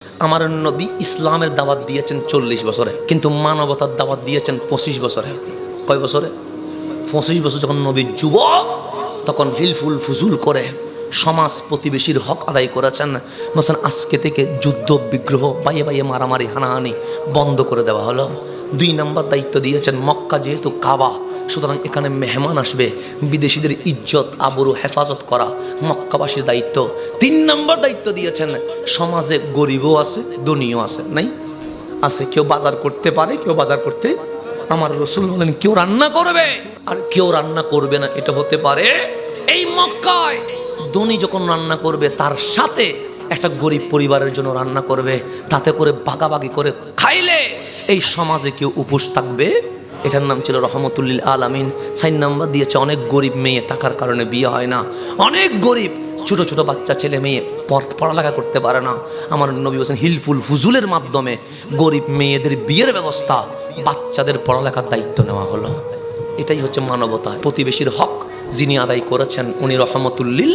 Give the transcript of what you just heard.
আমার নবী ইসলামের দাওয়াত দিয়েছেন 40 বছরে, কিন্তু মানবতার দাওয়াত দিয়েছেন 25 বছরে। কয় বছরে? 25 বছর। যখন নবী যুবক তখন হিলফুল ফুজুল করে সমাজ প্রতিবেশীর হক আদায় করেছেন। বলছেন আজকে থেকে যুদ্ধ বিগ্রহ, বাইয়ে বাইয়ে মারামারি হানাহানি বন্ধ করে দেওয়া হলো। 2 নম্বর দায়িত্ব দিয়েছেন, মক্কা যেহেতু কাবা, সুতরাং এখানে মেহমান আসবে, বিদেশিদের ইজ্জত আবরু হেফাজত করা মক্কাবাসীর দায়িত্ব। 3 নম্বর দায়িত্ব দিয়েছেন, সমাজে গরিবও আছে, ধনীও আছে। নাই আছে, কেউ বাজার করতে পারে, কেউ বাজার করতে, আমার রসুল বলেন কেউ রান্না করবে আর কেউ রান্না করবে না। এটা হতে পারে এই মক্কায় ধনী যখন রান্না করবে তার সাথে একটা গরিব পরিবারের জন্য রান্না করবে, তাতে করে ভাগাভাগি করে খাইলে এই সমাজে কেউ উপোস থাকবে। এটার নাম ছিল রহমতুল্লিল আলামিন। 4 নম্বর দিয়েছে, অনেক গরিব মেয়ে টাকার কারণে বিয়ে হয় না, অনেক গরিব ছোট ছোট বাচ্চা ছেলে মেয়ে পড়ালেখা করতে পারে না। আমার নবী বলেছেন হিলফুল ফুজুলের মাধ্যমে গরিব মেয়েদের বিয়ের ব্যবস্থা, বাচ্চাদের পড়ালেখার দায়িত্ব নেওয়া হলো। এটাই হচ্ছে মানবতা। প্রতিবেশীর হক যিনি আদায় করেছেন উনি রহমতুল্লিল